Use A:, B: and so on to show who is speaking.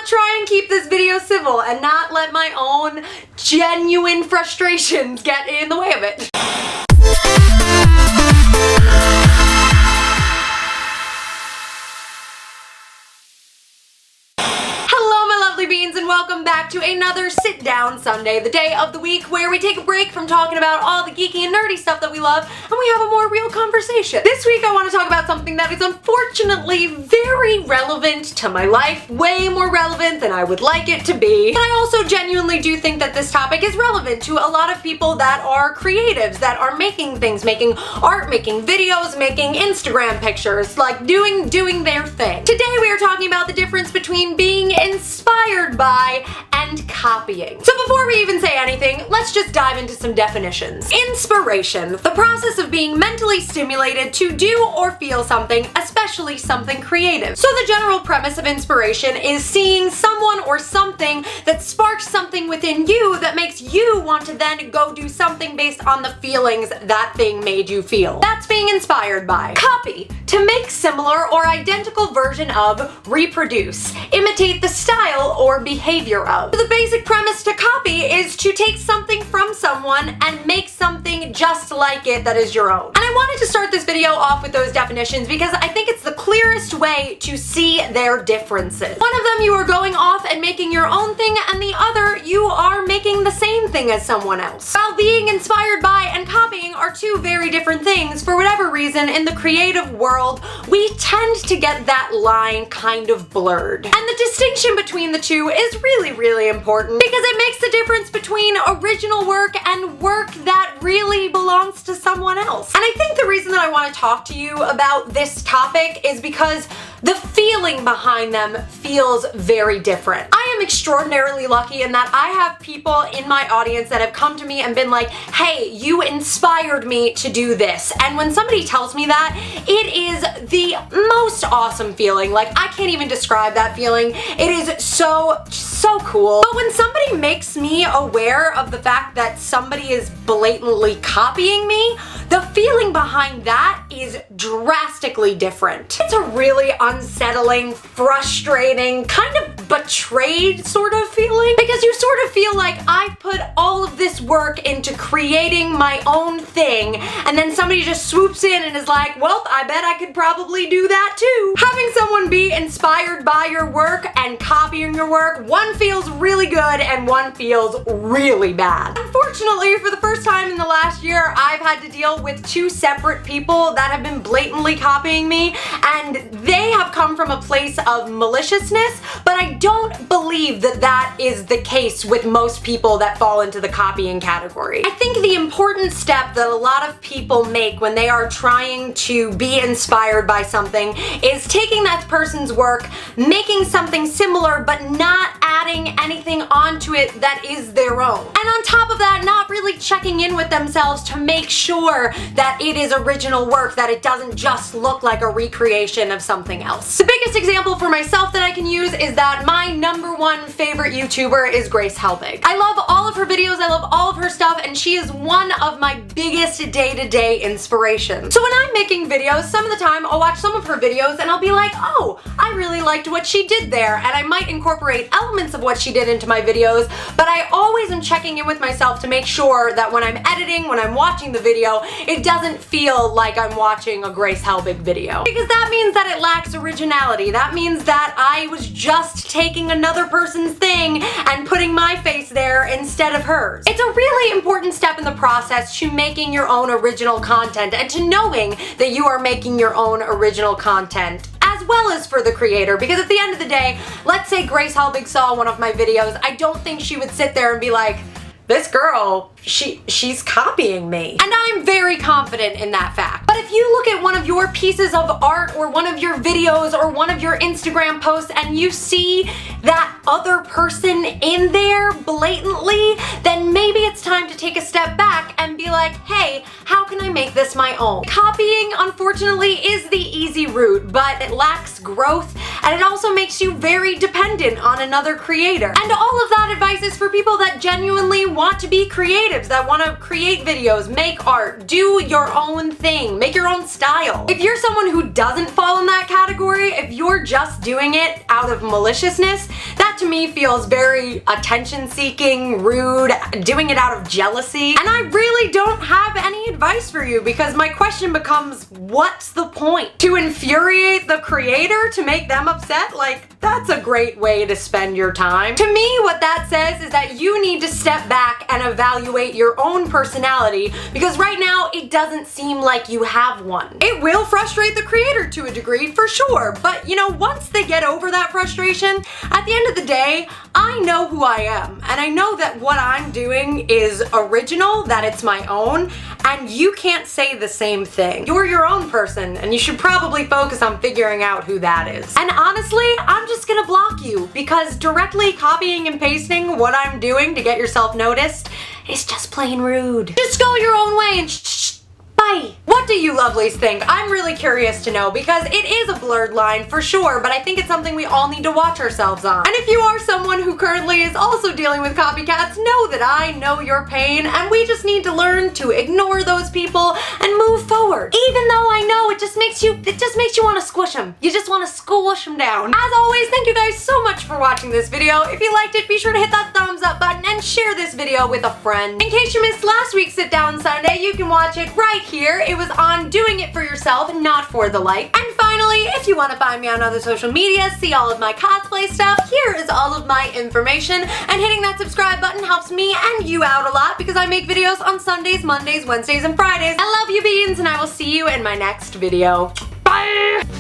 A: gonna try and keep this video civil and not let my own genuine frustrations get in the way of it. Beans, and welcome back to another Sit Down Sunday, the day of the week where we take a break from talking about all the geeky and nerdy stuff that we love and we have a more real conversation. This week I want to talk about something that is unfortunately very relevant to my life, way more relevant than I would like it to be. And I also genuinely do think that this topic is relevant to a lot of people that are creatives, that are making things, making art, making videos, making Instagram pictures, like doing their thing. Today we are talking about the difference between being inspired by and copying. So before we even say anything, let's just dive into some definitions. Inspiration, the process of being mentally stimulated to do or feel something, especially something creative. So the general premise of inspiration is seeing someone or something that sparks something within you that makes you want to then go do something based on the feelings that thing made you feel. That's being inspired by. Copy, to make similar or identical version of, reproduce, imitate the style or behavior of. So the basic premise to copy is to take something from someone and make something just like it that is your own. And I wanted to start this video off with those definitions because I think it's the clearest way to see their differences. One of them, you are going off and making your own thing, and the other, you are making the same thing as someone else. While being inspired by and copying are two very different things, for whatever reason, in the creative world, we tend to get that line kind of blurred. And the distinction between the two is really important because it makes the difference between original work and work that really belongs to someone else. And I think the reason that I want to talk to you about this topic is because the feeling behind them feels very different. I am extraordinarily lucky in that I have people in my audience that have come to me and been like, hey, you inspired me to do this. And when somebody tells me that, it is the most awesome feeling. Like, I can't even describe that feeling. It is so cool. But when somebody makes me aware of the fact that somebody is blatantly copying me, the feeling behind that is drastically different. It's a really unsettling, frustrating, kind of betrayed sort of feeling, because you sort of feel like I've put all of this work into creating my own thing, and then somebody just swoops in and is like, well, I bet I could probably do that too. Having someone be inspired by your work and copying your work, one feels really good and one feels really bad. Unfortunately, for the first time in the last year, I've had to deal with two separate people that have been blatantly copying me, and they have come from a place of maliciousness, but I don't believe that that is the case with most people that fall into the copying category. I think the important step that a lot of people make when they are trying to be inspired by something is taking that person's work, making something similar, but not adding anything onto it that is their own. And on top of that, not really checking in with themselves to make sure that it is original work, that it doesn't just look like a recreation of something else. The biggest example for myself that I can use is that my #1 favorite YouTuber is Grace Helbig. I love all of her videos, I love all of her stuff, and she is one of my biggest day-to-day inspirations. So when I'm making videos, some of the time I'll watch some of her videos and I'll be like, oh, I really liked what she did there, and I might incorporate elements of what she did into my videos, but I always am checking in with myself to make sure that when I'm editing, when I'm watching the video, it doesn't feel like I'm watching a Grace Helbig video. Because that means that it lacks originality. That means that I was just taking another person's thing and putting my face there instead of hers. It's a really important step in the process to making your own original content and to knowing that you are making your own original content, as well as for the creator, because at the end of the day, let's say Grace Helbig saw one of my videos, I don't think she would sit there and be like, this girl, she's copying me. And I'm very confident in that fact. But if you look at one of your pieces of art or one of your videos or one of your Instagram posts and you see that that other person in there blatantly, then maybe it's time to take a step back and be like, hey, how can I make this my own? Copying, unfortunately, is the easy route, but it lacks growth, and it also makes you very dependent on another creator. And all of that advice is for people that genuinely want to be creatives, that want to create videos, make art, do your own thing, make your own style. If you're someone who doesn't fall in that category, if you're just doing it out of maliciousness, that to me feels very attention-seeking, rude, doing it out of jealousy. And I really don't have any advice for you, because my question becomes, what's the point? To infuriate the creator, to make them upset? Like, that's a great way to spend your time. To me, what that says is that you need to step back and evaluate your own personality, because right now it doesn't seem like you have one. It will frustrate the creator to a degree, for sure, but you know, once they get over that frustration, at the end of the day, I know who I am, and I know that what I'm doing is original, that it's my own, and you can't say the same thing. You're your own person, and you should probably focus on figuring out who that is. And honestly, I'm just gonna block you, because directly copying and pasting what I'm doing to get yourself noticed is just plain rude. Just go your own way and bye. What do you lovelies think? I'm really curious to know, because it is a blurred line for sure, but I think it's something we all need to watch ourselves on. And if you are someone who currently is also dealing with copycats, know that I know your pain, and we just need to learn to ignore those people and move forward. Even though I know it just makes you want to squish them. You just want to squish them down. As always, thank you guys so much for watching this video. If you liked it, be sure to hit that thumbs up button and share this video with a friend. In case you missed last week's Sit Down Sunday, you can watch it right here. It was on doing it for yourself, not for the like. And finally, if you want to find me on other social media, see all of my cosplay stuff, here is all of my information, and hitting that subscribe button helps me and you out a lot, because I make videos on Sundays, Mondays, Wednesdays, and Fridays. I love you beans, and I will see you in my next video. Bye!